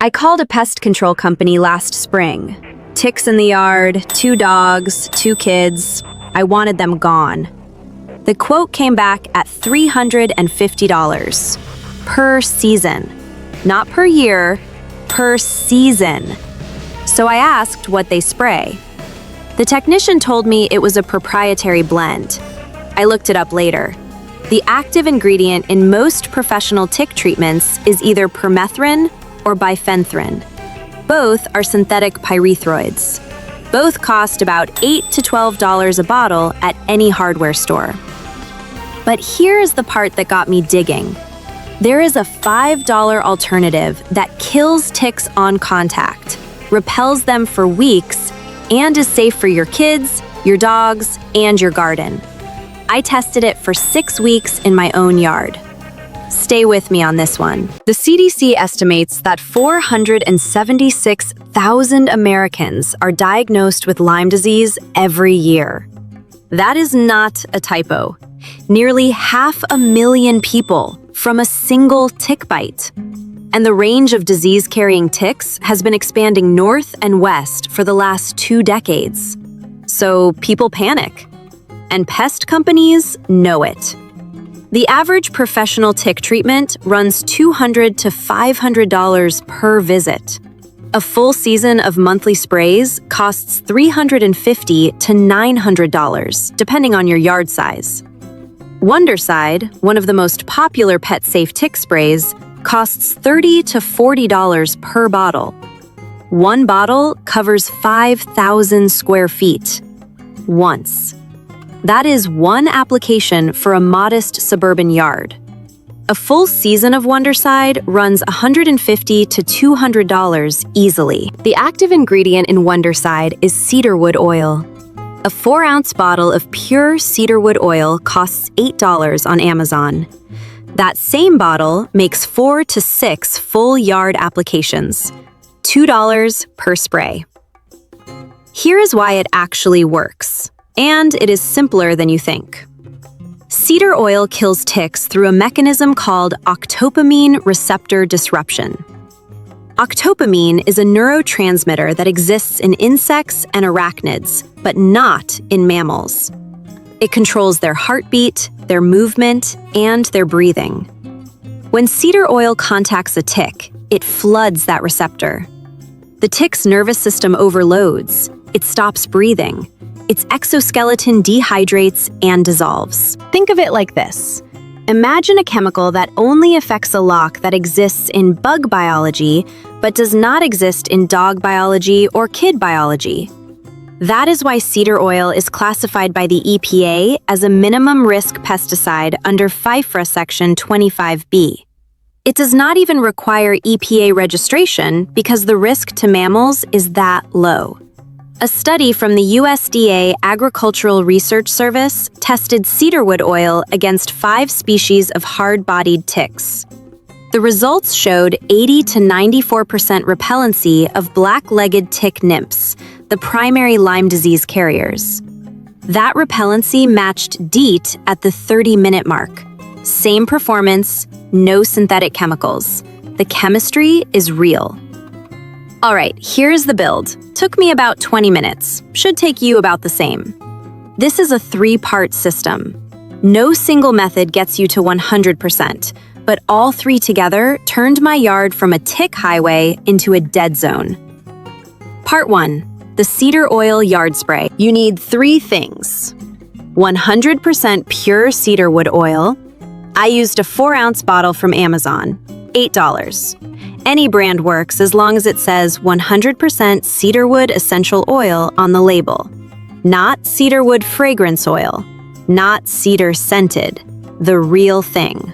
I called a pest control company last spring. Ticks in the yard, 2 dogs, 2 kids. I wanted them gone. The quote came back at $350 per season. Not per year, per season. So I asked what they spray. The technician told me it was a proprietary blend. I looked it up later. The active ingredient in most professional tick treatments is either permethrin or bifenthrin. Both are synthetic pyrethroids. Both cost about $8 to $12 a bottle at any hardware store. But here's the part that got me digging. There is a $5 alternative that kills ticks on contact, repels them for weeks, and is safe for your kids, your dogs, and your garden. I tested it for 6 weeks in my own yard. Stay with me on this one. The CDC estimates that 476,000 Americans are diagnosed with Lyme disease every year. That is not a typo. Nearly 500,000 people from a single tick bite. And the range of disease-carrying ticks has been expanding north and west for the last 2 decades. So people panic. And pest companies know it. The average professional tick treatment runs $200 to $500 per visit. A full season of monthly sprays costs $350 to $900, depending on your yard size. Wondercide, one of the most popular pet-safe tick sprays, costs $30 to $40 per bottle. One bottle covers 5,000 square feet. Once. That is one application for a modest suburban yard. A full season of Wondercide runs $150 to $200 easily. The active ingredient in Wondercide is cedarwood oil. A 4-ounce bottle of pure cedarwood oil costs $8 on Amazon. That same bottle makes 4 to 6 full yard applications, $2 per spray. Here is why it actually works, and it is simpler than you think. Cedar oil kills ticks through a mechanism called octopamine receptor disruption. Octopamine is a neurotransmitter that exists in insects and arachnids, but not in mammals. It controls their heartbeat, their movement, and their breathing. When cedar oil contacts a tick, it floods that receptor. The tick's nervous system overloads. It stops breathing. Its exoskeleton dehydrates and dissolves. Think of it like this. Imagine a chemical that only affects a lock that exists in bug biology, but does not exist in dog biology or kid biology. That is why cedar oil is classified by the EPA as a minimum risk pesticide under FIFRA Section 25B. It does not even require EPA registration because the risk to mammals is that low. A study from the USDA Agricultural Research Service tested cedarwood oil against 5 species of hard-bodied ticks. The results showed 80 to 94% repellency of black-legged tick nymphs, the primary Lyme disease carriers. That repellency matched DEET at the 30-minute mark. Same performance, no synthetic chemicals. The chemistry is real. All right, here's the build. Took me about 20 minutes. Should take you about the same. This is a 3-part system. No single method gets you to 100%, but all 3 together turned my yard from a tick highway into a dead zone. Part 1. The cedar oil yard spray. You need 3 things. 100% pure cedarwood oil. I used a 4-ounce bottle from Amazon. $8. Any brand works as long as it says 100% cedarwood essential oil on the label. Not cedarwood fragrance oil. Not cedar scented. The real thing.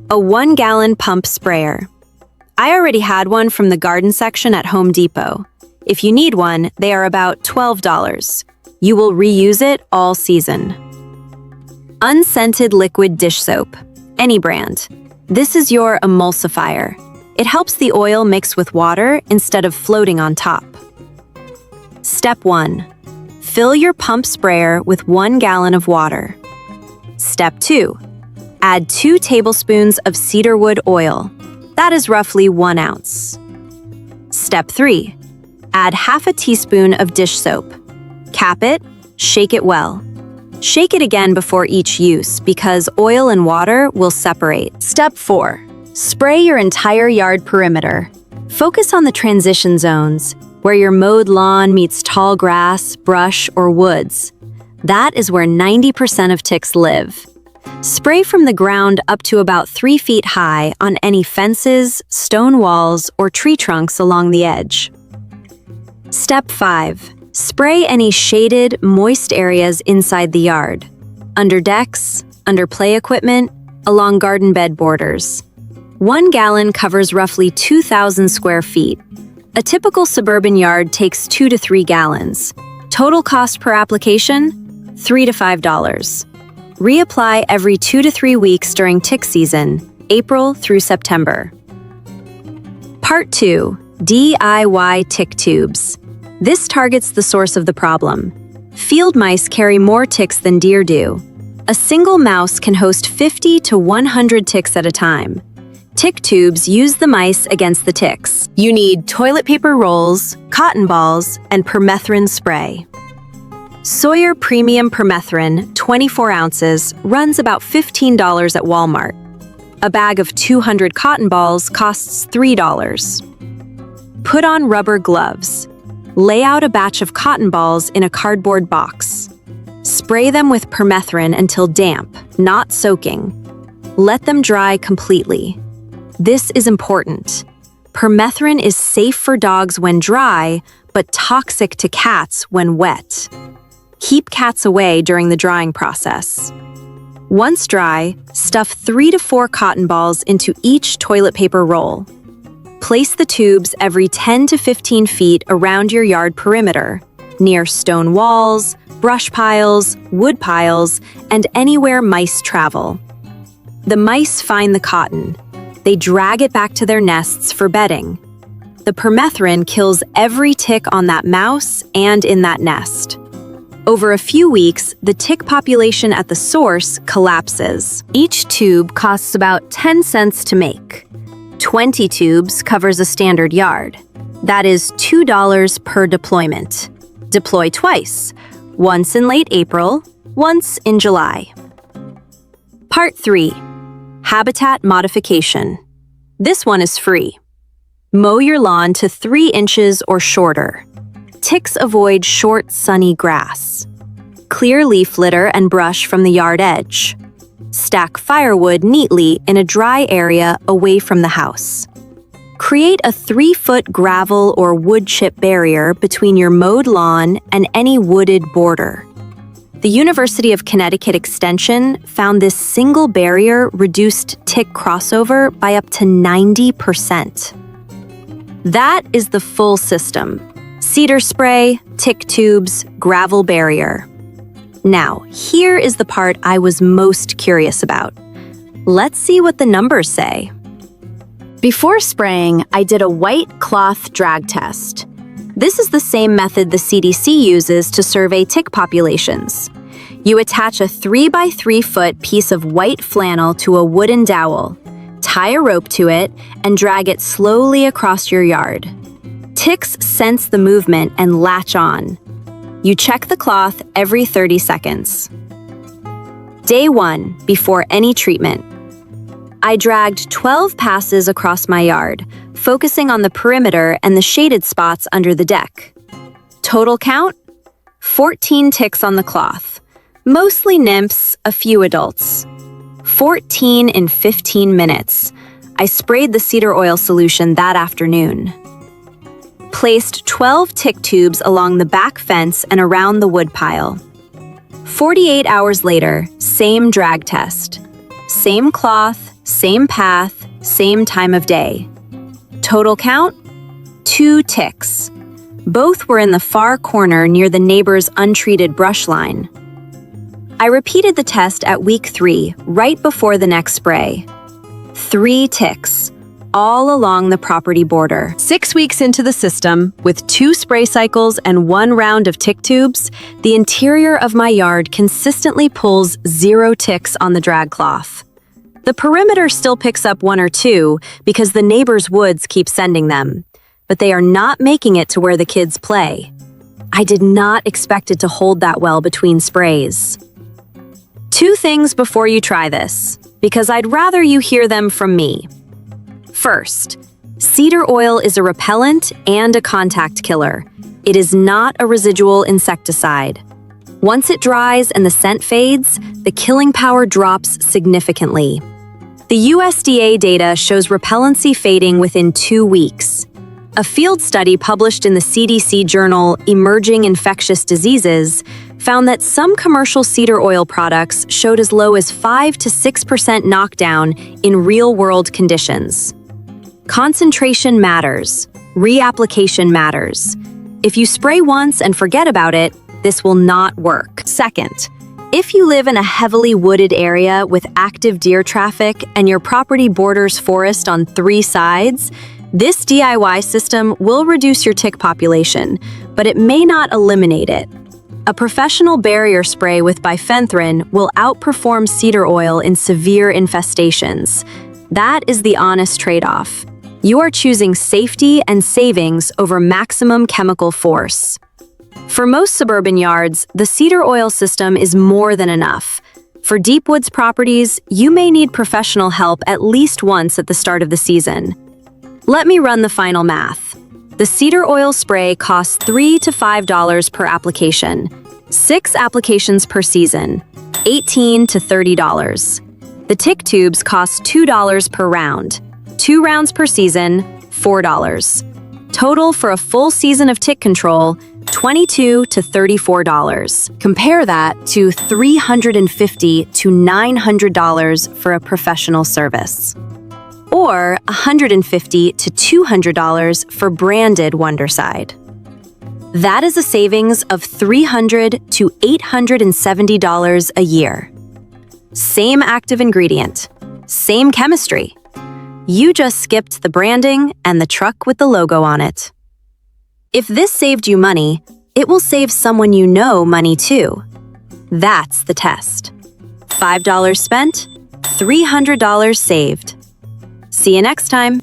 A 1-gallon pump sprayer. I already had one from the garden section at Home Depot. If you need one, they are about $12. You will reuse it all season. Unscented liquid dish soap. Any brand. This is your emulsifier. It helps the oil mix with water instead of floating on top. Step 1. Fill your pump sprayer with 1 gallon of water. Step 2. Add 2 tablespoons of cedarwood oil. That is roughly 1 ounce. Step 3. Add half a teaspoon of dish soap. Cap it, shake it well. Shake it again before each use because oil and water will separate. Step 4. Spray your entire yard perimeter. Focus on the transition zones, where your mowed lawn meets tall grass, brush, or woods. That is where 90% of ticks live. Spray from the ground up to about 3 feet high on any fences, stone walls, or tree trunks along the edge. Step 5. Spray any shaded, moist areas inside the yard, under decks, under play equipment, along garden bed borders. 1 gallon covers roughly 2,000 square feet. A typical suburban yard takes 2 to 3 gallons. Total cost per application? $3 to $5. Reapply every 2 to 3 weeks during tick season, April through September. Part 2. DIY tick tubes. This targets the source of the problem. Field mice carry more ticks than deer do. A single mouse can host 50 to 100 ticks at a time. Tick tubes use the mice against the ticks. You need toilet paper rolls, cotton balls, and permethrin spray. Sawyer Premium Permethrin, 24 ounces, runs about $15 at Walmart. A bag of 200 cotton balls costs $3. Put on rubber gloves. Lay out a batch of cotton balls in a cardboard box. Spray them with permethrin until damp, not soaking. Let them dry completely. This is important. Permethrin is safe for dogs when dry, but toxic to cats when wet. Keep cats away during the drying process. Once dry, stuff 3 to 4 cotton balls into each toilet paper roll. Place the tubes every 10 to 15 feet around your yard perimeter, near stone walls, brush piles, wood piles, and anywhere mice travel. The mice find the cotton. They drag it back to their nests for bedding. The permethrin kills every tick on that mouse and in that nest. Over a few weeks, the tick population at the source collapses. Each tube costs about 10 cents to make. 20 tubes covers a standard yard. That is $2 per deployment. Deploy twice, once in late April, once in July. Part 3. Habitat modification. This one is free. Mow your lawn to 3 inches or shorter. Ticks avoid short, sunny grass. Clear leaf litter and brush from the yard edge. Stack firewood neatly in a dry area away from the house. Create a 3-foot gravel or wood chip barrier between your mowed lawn and any wooded border. The University of Connecticut Extension found this single barrier reduced tick crossover by up to 90%. That is the full system: cedar spray, tick tubes, gravel barrier. Now, here is the part I was most curious about. Let's see what the numbers say. Before spraying, I did a white cloth drag test. This is the same method the CDC uses to survey tick populations. You attach a 3 by 3 foot piece of white flannel to a wooden dowel, tie a rope to it, and drag it slowly across your yard. Ticks sense the movement and latch on. You check the cloth every 30 seconds. Day 1, before any treatment. I dragged 12 passes across my yard, focusing on the perimeter and the shaded spots under the deck. Total count? 14 ticks on the cloth. Mostly nymphs, a few adults. 14 in 15 minutes. I sprayed the cedar oil solution that afternoon. Placed 12 tick tubes along the back fence and around the wood pile. 48 hours later, same drag test. Same cloth, same path, same time of day. Total count? 2 ticks. Both were in the far corner near the neighbor's untreated brush line. I repeated the test at week 3, right before the next spray. 3 ticks, all along the property border. 6 weeks into the system, with 2 spray cycles and 1 round of tick tubes, the interior of my yard consistently pulls 0 ticks on the drag cloth. The perimeter still picks up 1 or 2 because the neighbor's woods keep sending them, but they are not making it to where the kids play. I did not expect it to hold that well between sprays. 2 things before you try this, because I'd rather you hear them from me. First, cedar oil is a repellent and a contact killer. It is not a residual insecticide. Once it dries and the scent fades, the killing power drops significantly. The USDA data shows repellency fading within 2 weeks. A field study published in the CDC journal Emerging Infectious Diseases found that some commercial cedar oil products showed as low as 5 to 6% knockdown in real-world conditions. Concentration matters. Reapplication matters. If you spray once and forget about it, this will not work. Second, if you live in a heavily wooded area with active deer traffic and your property borders forest on 3 sides, this DIY system will reduce your tick population, but it may not eliminate it. A professional barrier spray with bifenthrin will outperform cedar oil in severe infestations. That is the honest trade-off. You are choosing safety and savings over maximum chemical force. For most suburban yards, the cedar oil system is more than enough. For deep woods properties, you may need professional help at least once at the start of the season. Let me run the final math. The cedar oil spray costs $3 to $5 per application, 6 applications per season, $18 to $30. The tick tubes cost $2 per round, 2 rounds per season, $4. Total for a full season of tick control, $22 to $34. Compare that to $350 to $900 for a professional service. Or $150 to $200 for branded Wondercide. That is a savings of $300 to $870 a year. Same active ingredient, same chemistry. You just skipped the branding and the truck with the logo on it. If this saved you money, it will save someone you know money too. That's the test. $5 spent, $300 saved. See you next time.